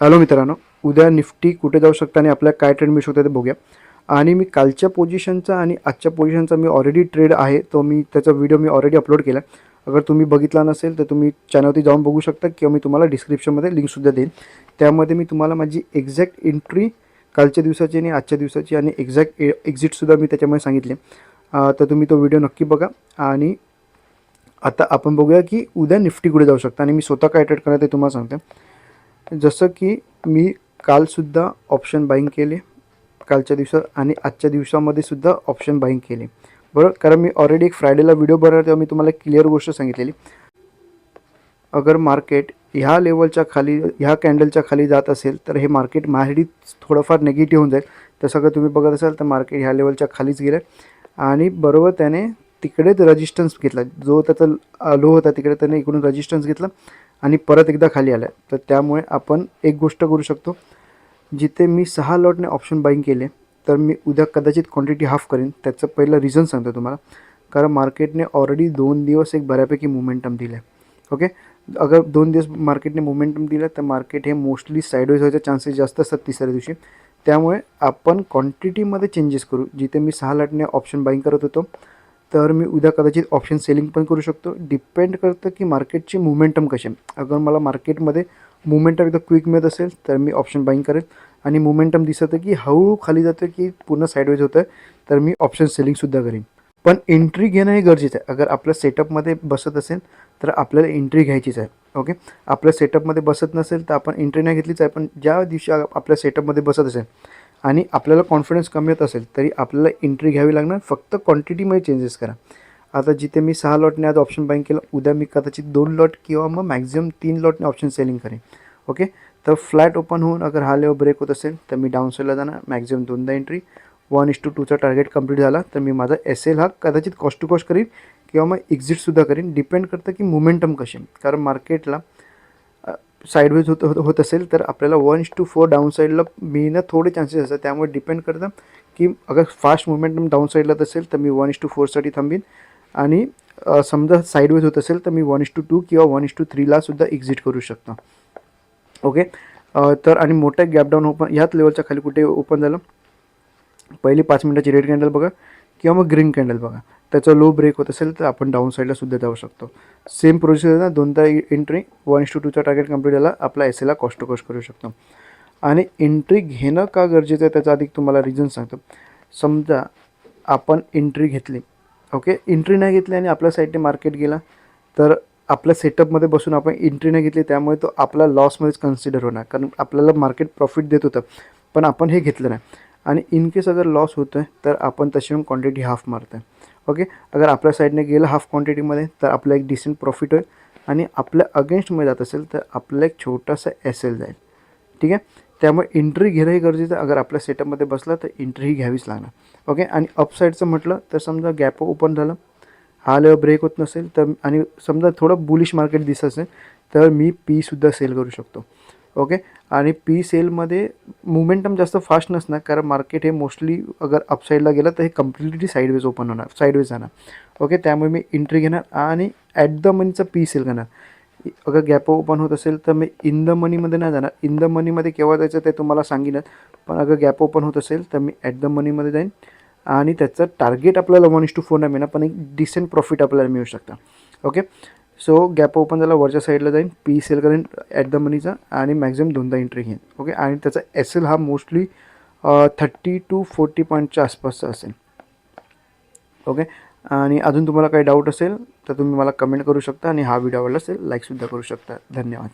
Hello मित्रांनो, उद्या Nifty कुठे जाऊ शकता आणि आपल्याला काय ट्रेंड मिळू शकतो ते बघूया. आणि मी कालच्या पोझिशनचा आणि आजच्या पोझिशनचा मी ऑलरेडी ट्रेड आहे तो मी त्याचा व्हिडिओ मी ऑलरेडी अपलोड केला. अगर तुम्ही बघितला नसेल तर तुम्ही चॅनलवरती जाऊन बघू शकता किंवा मी तुम्हाला डिस्क्रिप्शनमध्ये लिंकसुद्धा देईन. त्यामध्ये मी तुम्हाला माझी एक्झॅक्ट एंट्री कालच्या दिवसाची आणि आजच्या दिवसाची आणि एक्झॅक्ट एक्झिटसुद्धा मी त्याच्यामध्ये सांगितले. तर तुम्ही तो व्हिडिओ नक्की बघा. आणि आता आपण बघूया की उद्या निफ्टी कुठे जाऊ शकता आणि मी स्वतः काय ट्रेड करणार ते तुम्हाला सांगते. जसं की मी कालसुद्धा ऑप्शन बाईंग केले कालच्या दिवसात आणि आजच्या दिवसामध्ये सुद्धा ऑप्शन बाईंग केले, बरोबर. कारण मी ऑलरेडी एक फ्रायडेला व्हिडिओ बनवला तेव्हा मी तुम्हाला क्लिअर गोष्ट सांगितलेली. अगर मार्केट ह्या लेवलच्या खाली ह्या कॅन्डलच्या खाली जात असेल तर हे मार्केट माझ्यासाठी थोडंफार नेगेटिव्ह होऊन जाईल. तसं जर तुम्ही बघत असाल तर मार्केट ह्या लेवलच्या खालीच गेलं आणि बरोबर त्याने तिकडेच रजिस्टन्स घेतला, जो त्याचा लो होता तिकडे त्याने इकडून रजिस्टन्स घेतला आणि परत एकदा खाली आला. तर त्यामुळे आपण एक गोष्ट करू शकतो, जिथे मी 6 लॉटने ऑप्शन बाईंग केले तर मी उद्या कदाचित क्वांटिटी हाफ करेन. त्याचं पहिलं रिझन सांगतो तुम्हाला. कारण मार्केटने ऑलरेडी 2 दिवस एक बऱ्यापैकी मोमेंटम दिलं आहे. ओके, अगर 2 दिवस मार्केटने मोमेंटम दिलं तर मार्केट हे मोस्टली साईडवेज व्हायचे चान्सेस जास्त असतात तिसऱ्या दिवशी. त्यामुळे आपण क्वांटिटीमध्ये चेंजेस करू. जिथे मी 6 लॉटने ऑप्शन बाईंग करत होतो तर मी उद्या कदाचित ऑप्शन सेलिंग पण करू शकतो. डिपेंड करतं की मार्केटची मोमेंटम कशी आहे. अगर मला मार्केटमध्ये मोमेंटम एकदम क्विक मिळत असेल तर मी ऑप्शन बाईंग करेल आणि मोमेंटम दिसतं की हळूहळू खाली जातं की पूर्ण साईडवेज होतं तर मी ऑप्शन सेलिंगसुद्धा करेन. पण एंट्री घेणं हे गरजेचं आहे. अगर आपल्या सेटअपमध्ये बसत असेल तर आपल्याला एंट्री घ्यायचीच आहे. ओके, आपल्या सेटअपमध्ये बसत नसेल तर आपण एंट्री नाही घेतलीच आहे. पण ज्या दिवशी आपल्या सेटअपमध्ये बसत असेल आणि आपल्याला कॉन्फिडन्स कमी येत असेल तरी आपल्याला एंट्री घ्यावी लागणार. फक्त क्वांटिटीमध्ये चेंजेस करा. आता जिथे मी 6 लॉटने आज ऑप्शन बाईंग केलं, उद्या मी कदाचित 2 लॉट किंवा मग मॅक्झिमम 3 लॉटने ऑप्शन सेलिंग करेन. ओके, तर फ्लॅट ओपन होऊन अगर हा लेवल ब्रेक होत असेल तर मी डाऊन साईडला जाणार. मॅक्झिमम 2दा एंट्री. 1:2चा टार्गेट कंप्लीट झाला तर मी माझा SL हा कदाचित कॉस्ट टू कॉस्ट करीन किंवा मग एक्झिटसुद्धा करीन. डिपेंड करतं की मोमेंटम कशी आहे. कारण मार्केटला साईडवेज होत असेल तर आपल्याला 1:4 डाऊन साईडला मिळणं थोडे चान्सेस असतात. त्यामुळे डिपेंड करतं की अगर फास्ट मोमेंटम डाऊन साईडला असेल तर मी 1:4साठी थांबीन आणि समजा साईडवेज होत असेल तर मी 1:2 किंवा 1:3ला सुद्धा एक्झिट करू शकतो. ओके, तर आणि मोठा गॅप डाऊन ओपन ह्याच लेवलच्या खाली कुठे ओपन झालं, पहिली 5 मिनिटाची रेड कॅन्डल बघा किंवा मग ग्रीन कॅन्डल बघा, त्याचा लो ब्रेक होत असेल तर आपण डाऊन साईडला सुद्धा जाऊ शकतो. सेम प्रोसेस आहे, 2दा एंट्री. 1:2चा टार्गेट कंप्लीट झाला, आपला SLला कॉस्ट टू कॉस्ट करू शकतो. आणि एंट्री घेणं का गरजेचं आहे त्याचा अधिक तुम्हाला रिझन सांगतो. समजा आपण एंट्री घेतली, ओके, एंट्री नाही घेतली आणि आपल्या साईडने मार्केट गेला तर आपल्या सेटअपमध्ये बसून आपण एंट्री नाही घेतली त्यामुळे तो आपला लॉसमध्येच कन्सिडर होणार. कारण आपल्याला मार्केट प्रॉफिट देत होतं पण आपण हे घेतलं नाही आणि इन केस अगर लॉस होतं आहे तर आपण तशी मग क्वांटिटी हाफ मारतो आहे. ओके, अगर आपल्या साईडने गेलं हाफ क्वांटिटीमध्ये तर आपलं एक डिसेंट प्रॉफिट होईल आणि आपल्या अगेन्स्टमध्ये जात असेल तर आपला एक छोटासा SL जाईल. ठीक आहे, त्यामुळे एंट्री घेणंही गरजेचं आहे. अगर आपल्या सेटअपमध्ये बसला तर एंट्री घ्यावीच लागणार. ओके, आणि अपसाईडचं म्हटलं तर समजा गॅप ओपन झालं, हा लेवल ब्रेक होत नसेल तर आणि समजा थोडं बुलिश मार्केट दिसत असेल तर मी Pसुद्धा सेल करू शकतो. ओके, आणि P सेलमध्ये मोमेंटम जास्त फास्ट नसणार कारण मार्केट हे मोस्टली अगर अपसाईडला गेलं तर हे कम्प्लिटली साईडवेज ओपन होणार, साईडवेज जाणार. ओके, त्यामुळे मी एंट्री घेणार आणि ॲट द मनीचा P सेल करणार. अगर गॅप ओपन होत असेल तर मी इन द मनीमध्ये नाही जाणार. इन द मनीमध्ये केव्हा जायचं ते तुम्हाला सांगेनच. पण अगर गॅप ओपन होत असेल तर मी ॲट द मनीमध्ये जाईन आणि त्याचं टार्गेट आपल्याला 1:4 नाही मिळणार पण एक डिसेंट प्रॉफिट आपल्याला मिळू शकतं. ओके, सो गॅप ओपन झाला, वरच्या साईडला जाईन, P सेल करेन ॲट द मनीचा आणि मॅक्झिमम 2दा एंट्री घेईन. ओके, आणि त्याचा SL हा मोस्टली 30 to 40 पॉईंटच्या आसपासचा असेल. ओके, आणि अजून तुम्हाला काही डाऊट असेल तर तुम्ही मला कमेंट करू शकता आणि हा व्हिडिओ आवडला असेल लाईकसुद्धा करू शकता. धन्यवाद.